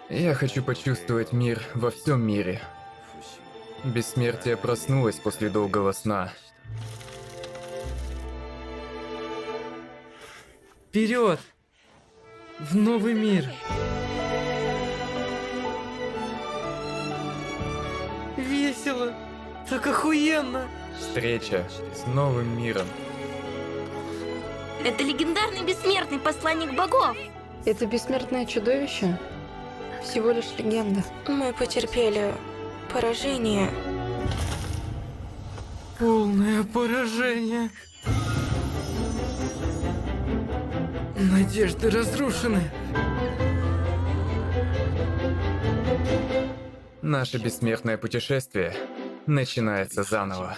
Я хочу почувствовать мир во всем мире. Бессмертие проснулось после долгого сна. Вперед! В новый мир! Весело! Так охуенно! Встреча с новым миром. Это легендарный бессмертный посланник богов. Это бессмертное чудовище всего лишь легенда. Мы потерпели поражение. Полное поражение! Надежды разрушены! Наше бессмертное путешествие начинается заново.